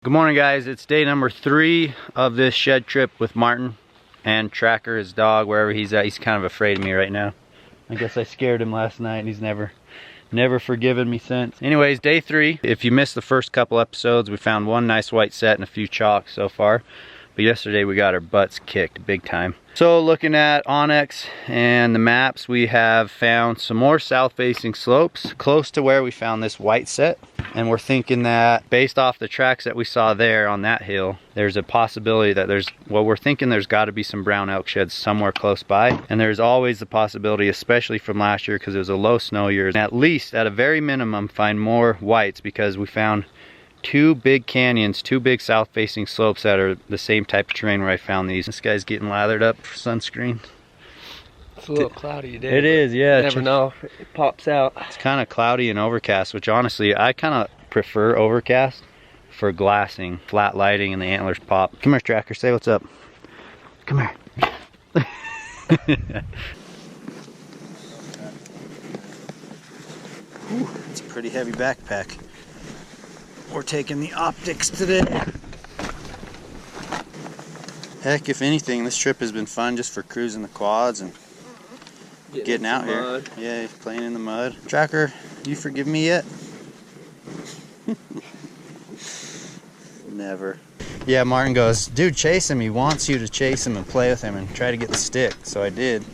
Good morning, guys. It's day number 3 of this shed trip with Martin and Tracker, his dog, wherever he's at. He's kind of afraid of me right now. I guess I scared him last night and he's never forgiven me since. Anyways, day 3. If you missed the first couple episodes, we found one nice white set and a few chalks so far. But yesterday we got our butts kicked big time. So looking at OnX and the maps, we have found some more south-facing slopes close to where we found this white set. And we're thinking that based off the tracks that we saw there on that hill, there's a possibility that we're thinking there's got to be some brown elk sheds somewhere close by. And there's always the possibility, especially from last year because it was a low snow year, at least at a very minimum find more whites, because we found 2 big canyons, 2 big south-facing slopes that are the same type of terrain where I found these. This guy's getting lathered up for sunscreen. It's a little cloudy today. It is, yeah. You never know if it pops out. It's kind of cloudy and overcast, which honestly, I kind of prefer overcast for glassing, flat lighting, and the antlers pop. Come here, Tracker, say what's up. Come here. Ooh, it's a pretty heavy backpack. We're taking the optics today. Heck, if anything, this trip has been fun just for cruising the quads and getting out here. Mud. Yeah, playing in the mud. Tracker, you forgive me yet? Never. Yeah, Martin goes, dude, chase him. He wants you to chase him and play with him and try to get the stick. So I did.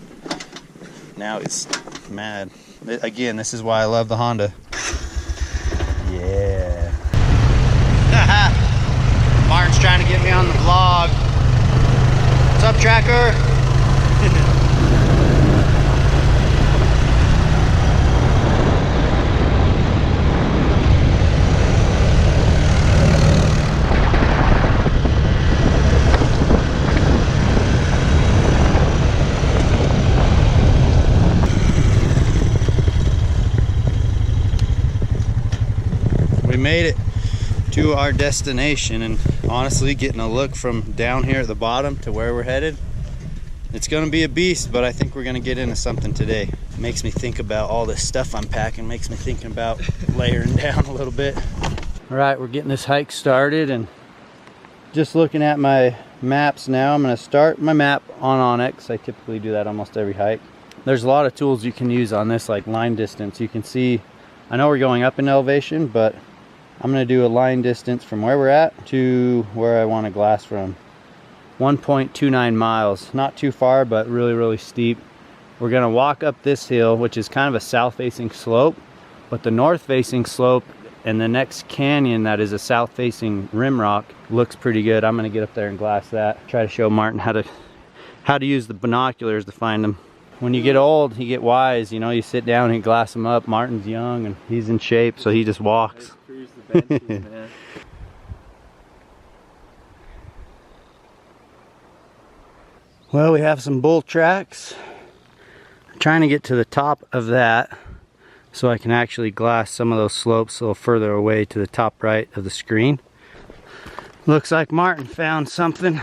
Now he's mad. Again, this is why I love the Honda. Yeah. Martin's trying to get me on the vlog. What's up, Tracker? We made it to our destination, and honestly, getting a look from down here at the bottom to where we're headed, it's gonna be a beast, but I think we're gonna get into something today. It makes me think about all this stuff I'm packing, makes me thinking about layering down a little bit. All right, we're getting this hike started, and just looking at my maps now, I'm gonna start my map on OnX. I typically do that almost every hike. There's a lot of tools you can use on this, like line distance. You can see, I know we're going up in elevation, but I'm going to do a line distance from where we're at to where I want to glass from. 1.29 miles. Not too far, but really steep. We're going to walk up this hill, which is kind of a south-facing slope, but the north-facing slope and the next canyon that is a south-facing rim rock looks pretty good. I'm going to get up there and glass that. Try to show Martin how to use the binoculars to find them. When you get old, you get wise. You know, you sit down and glass them up. Martin's young and he's in shape, so he just walks. Benches, man. Well, we have some bull tracks. I'm trying to get to the top of that so I can actually glass some of those slopes a little further away to the top right of the screen. Looks like Martin found something.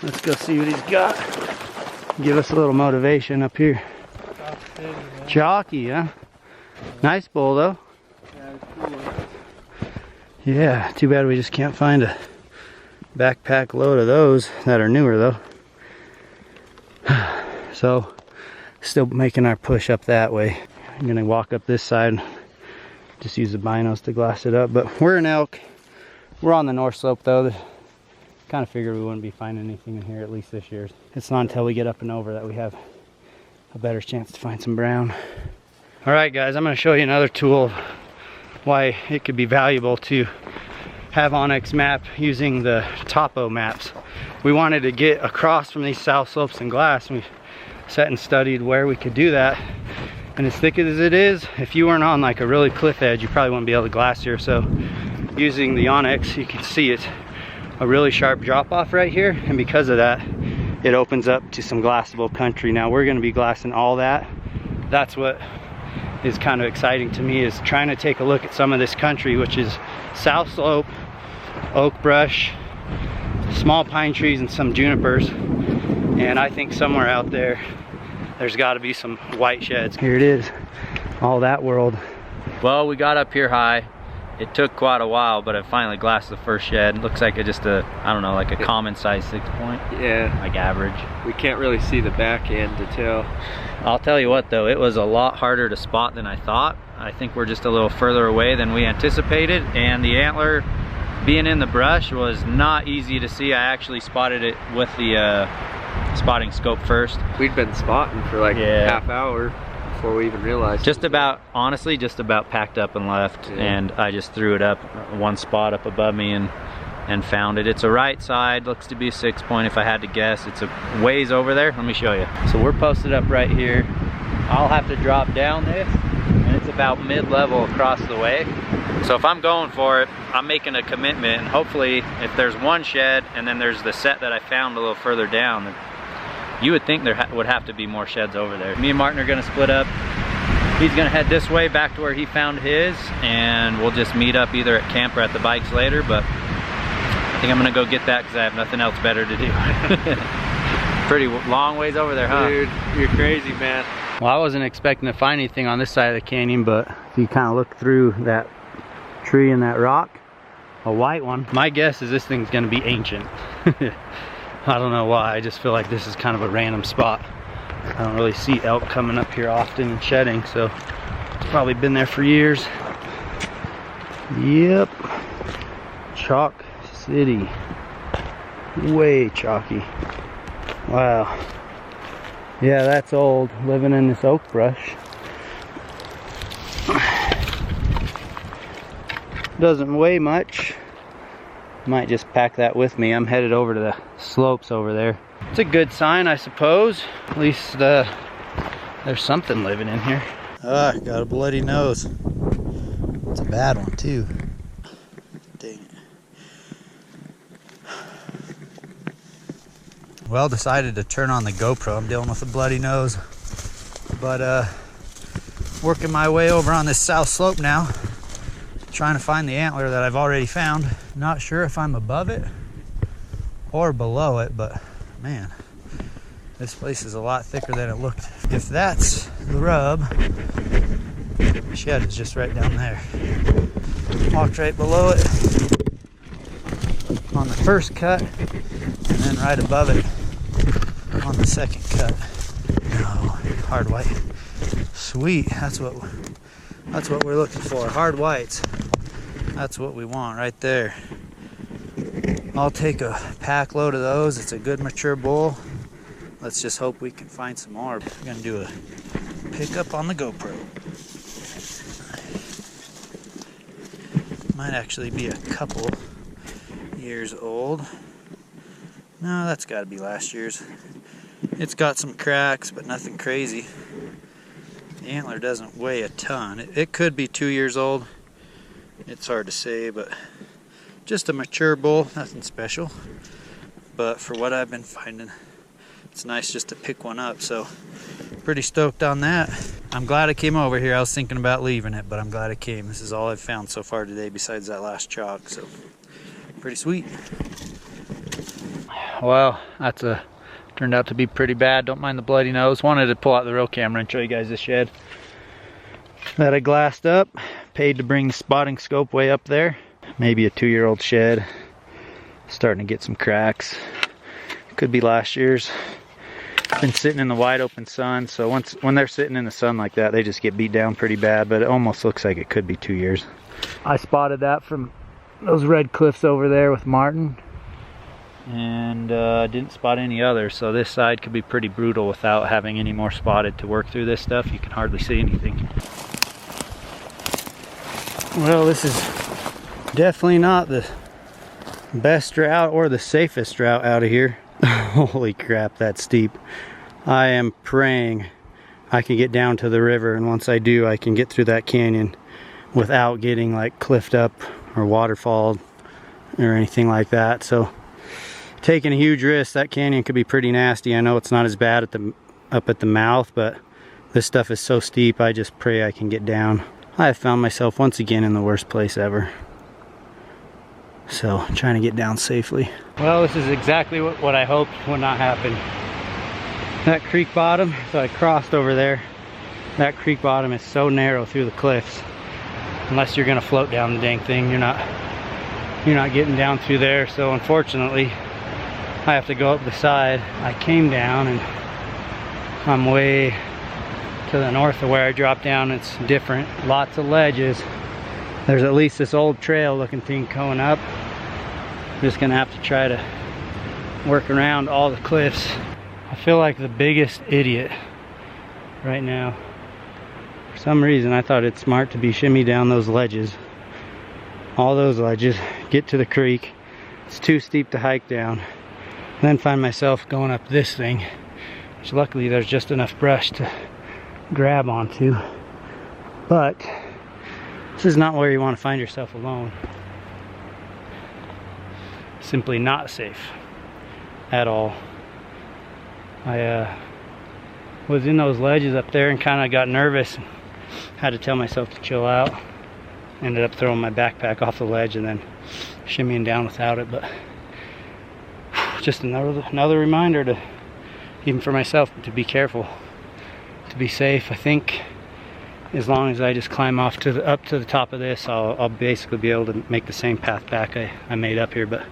Let's go see what he's got. Give us a little motivation up here. Chalky, huh? Nice bull though. Yeah, too bad we just can't find a backpack load of those that are newer though. So, still making our push up that way. I'm gonna walk up this side, just use the binos to glass it up. But we're in elk. We're on the north slope though. Kind of figured we wouldn't be finding anything in here, at least this year. It's not until we get up and over that we have a better chance to find some brown. All right, guys, I'm gonna show you another tool why it could be valuable to have OnX map using the topo maps. We wanted to get across from these south slopes and glass, and we sat and studied where we could do that. And as thick as it is, if you weren't on like a really cliff edge, you probably wouldn't be able to glass here. So using the OnX, you can see it's a really sharp drop off right here, and because of that, it opens up to some glassable country. Now we're going to be glassing all that. That's what is kind of exciting to me, is trying to take a look at some of this country, which is south slope, oak brush, small pine trees, and some junipers. And I think somewhere out there, there's got to be some white sheds. Here it is, all that world. Well, we got up here high It took quite a while, but I finally glassed the first shed. It looks like just a, I don't know, like a common size 6-point. Yeah. Like average. We can't really see the back end to tell. I'll tell you what though, it was a lot harder to spot than I thought. I think we're just a little further away than we anticipated, and the antler being in the brush was not easy to see. I actually spotted it with the spotting scope first. We'd been spotting for like half hour before we even realized. Just about, honestly, just about packed up and left, and I just threw it up one spot up above me and found it. It's a right side, looks to be a 6-point if I had to guess. It's a ways over there. Let me show you. So we're posted up right here. I'll have to drop down this, and it's about mid-level across the way. So if I'm going for it, I'm making a commitment, and hopefully if there's one shed and then there's the set that I found a little further down, then you would think there would have to be more sheds over there. Me and Martin are gonna split up. He's gonna head this way back to where he found his, and we'll just meet up either at camp or at the bikes later, but I think I'm gonna go get that because I have nothing else better to do. Pretty long ways over there, huh? Dude, you're crazy, man. Well, I wasn't expecting to find anything on this side of the canyon, but if you kind of look through that tree and that rock, a white one, my guess is this thing's gonna be ancient. I don't know why, I just feel like this is kind of a random spot. I don't really see elk coming up here often and shedding, so it's probably been there for years. Yep, Chalk City, way chalky. Wow, yeah, that's old, living in this oak brush. Doesn't weigh much. Might just pack that with me. I'm headed over to the slopes over there. It's a good sign, I suppose. At least there's something living in here. Got a bloody nose. It's a bad one too. Dang it. Well, decided to turn on the GoPro. I'm dealing with a bloody nose. But working my way over on this south slope now. Trying to find the antler that I've already found. Not sure if I'm above it or below it, but man, this place is a lot thicker than it looked. If that's the rub, the shed is just right down there. Walked right below it on the first cut, and then right above it on the second cut. No, hard white. Sweet, that's what we're looking for, hard whites. That's what we want right there. I'll take a pack load of those. It's a good mature bull. Let's just hope we can find some more. We're gonna do a pickup on the GoPro. Might actually be a couple years old. No, that's gotta be last year's. It's got some cracks, but nothing crazy. The antler doesn't weigh a ton. It could be 2 years old. It's hard to say, but just a mature bull, nothing special. But for what I've been finding, it's nice just to pick one up, so pretty stoked on that. I'm glad I came over here. I was thinking about leaving it, but I'm glad I came. This is all I've found so far today besides that last chalk, so pretty sweet. Well, turned out to be pretty bad. Don't mind the bloody nose. Wanted to pull out the real camera and show you guys this shed that I glassed up. Paid to bring the spotting scope way up there. Maybe a 2-year-old shed. Starting to get some cracks. Could be last year's. Been sitting in the wide open sun, so when they're sitting in the sun like that, they just get beat down pretty bad, but it almost looks like it could be 2 years. I spotted that from those red cliffs over there with Martin, and didn't spot any others, so this side could be pretty brutal without having any more spotted to work through this stuff. You can hardly see anything. Well, this is definitely not the best route or the safest route out of here. Holy crap, that's steep. I am praying I can get down to the river, and once I do, I can get through that canyon without getting like cliffed up or waterfalled or anything like that. So taking a huge risk. That canyon could be pretty nasty. I know it's not as bad up at the mouth, but this stuff is so steep, I just pray I can get down. I have found myself once again in the worst place ever. So, trying to get down safely. Well, this is exactly what I hoped would not happen. That creek bottom, so I crossed over there. That creek bottom is so narrow through the cliffs. unless you're gonna float down the dang thing. You're not getting down through there. So unfortunately, I have to go up the side. I came down and I'm way to the north of where I dropped down. It's different, lots of ledges. There's at least this old trail looking thing going up. I'm just gonna have to try to work around all the cliffs. I feel like the biggest idiot right now. For some reason I thought it's smart to be shimmy down those ledges, all those ledges, get to the creek. It's too steep to hike down, and then find myself going up this thing, which luckily there's just enough brush to grab onto. But this is not where you want to find yourself alone. Simply not safe at all. I was in those ledges up there and kind of got nervous. Had to tell myself to chill out. Ended up throwing my backpack off the ledge and then shimmying down without it. But just another reminder to, even for myself, to be careful, to be safe. I think as long as I just climb off to up to the top of this, I'll basically be able to make the same path back I made up here. But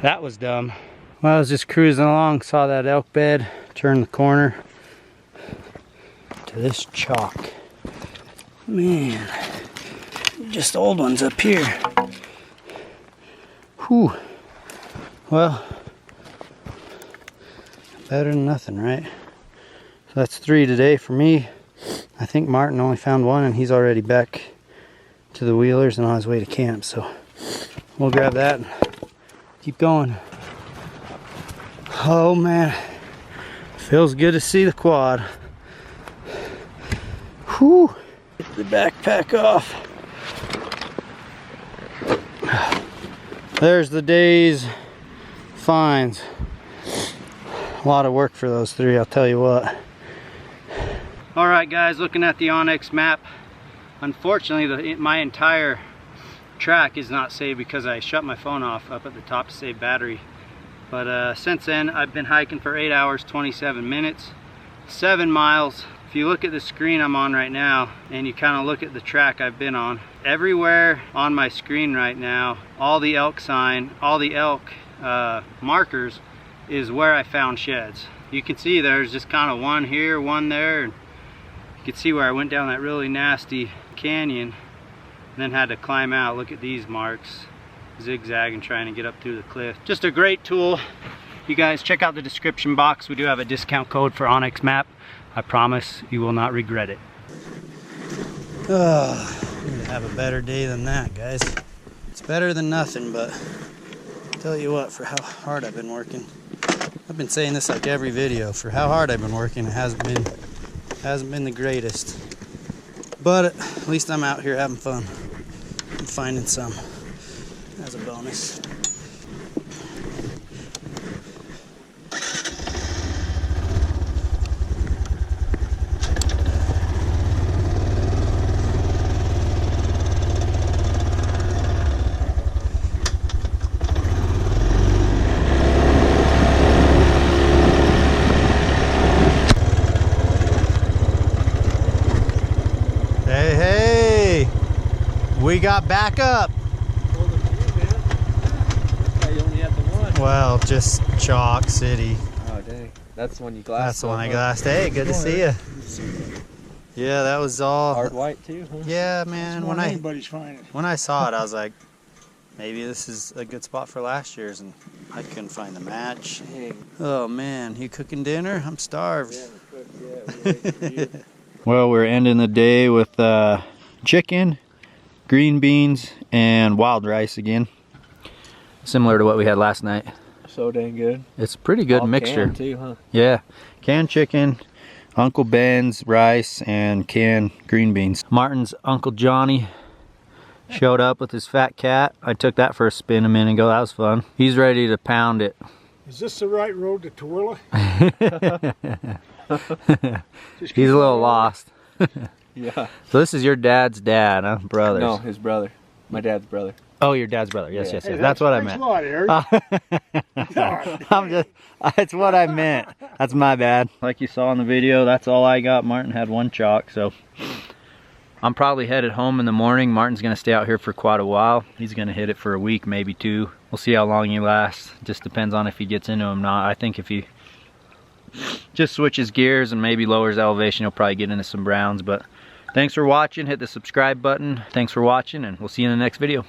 that was dumb. Well, I was just cruising along, saw that elk bed, turned the corner to this chalk. Man, just old ones up here. Whew. Well, better than nothing, right? So that's 3 today for me. I think Martin only found 1 and he's already back to the wheelers and on his way to camp. So we'll grab that and keep going. Oh man, feels good to see the quad. Whew. Get the backpack off. There's the day's finds. A lot of work for those 3, I'll tell you what. All right guys, looking at the OnX map, unfortunately my entire track is not saved because I shut my phone off up at the top to save battery. But since then I've been hiking for 8 hours 27 minutes, 7 miles. If you look at the screen I'm on right now and you kind of look at the track I've been on, everywhere on my screen right now, all the elk sign, all the elk markers is where I found sheds. You can see there's just kind of one here, one there, and you can see where I went down that really nasty canyon and then had to climb out. Look at these marks, zigzagging, trying to get up through the cliff. Just a great tool. You guys check out the description box. We do have a discount code for OnX map. I promise you will not regret it. I'm gonna have a better day than that, guys. It's better than nothing, but I'll tell you what, for how hard I've been working. I've been saying this like every video. For how hard I've been working, it hasn't been the greatest. But at least I'm out here having fun. I'm finding some as a bonus. We got back up. Well, just chalk city. Oh dang, that's the one you glassed. That's the one I glassed. Hey, good to see you. Yeah, that was all hard white too. Huh? Yeah, man. When I saw it, I was like, maybe this is a good spot for last year's, and I couldn't find the match. Dang. Oh man, you cooking dinner? I'm starved. Yeah, well, we're ending the day with chicken, green beans, and wild rice again. Similar to what we had last night. So dang good. It's a pretty good all mixture. Canned too, huh? Yeah, canned chicken, Uncle Ben's rice, and canned green beans. Martin's Uncle Johnny showed up with his fat cat. I took that for a spin a minute ago. That was fun. He's ready to pound it. Is this the right road to Tooele? He's a little lost. Yeah. So this is your dad's dad, huh? Brothers. No, his brother. My dad's brother. Oh, your dad's brother. Yes, yes, yes. Hey, that's what I meant. That's what I meant. That's my bad. Like you saw in the video, that's all I got. Martin had 1 chalk, so I'm probably headed home in the morning. Martin's gonna stay out here for quite a while. He's gonna hit it for a week, maybe 2. We'll see how long he lasts. Just depends on if he gets into them or not. I think if he just switches gears and maybe lowers elevation, he'll probably get into some browns. But thanks for watching. Hit the subscribe button. Thanks for watching, and we'll see you in the next video.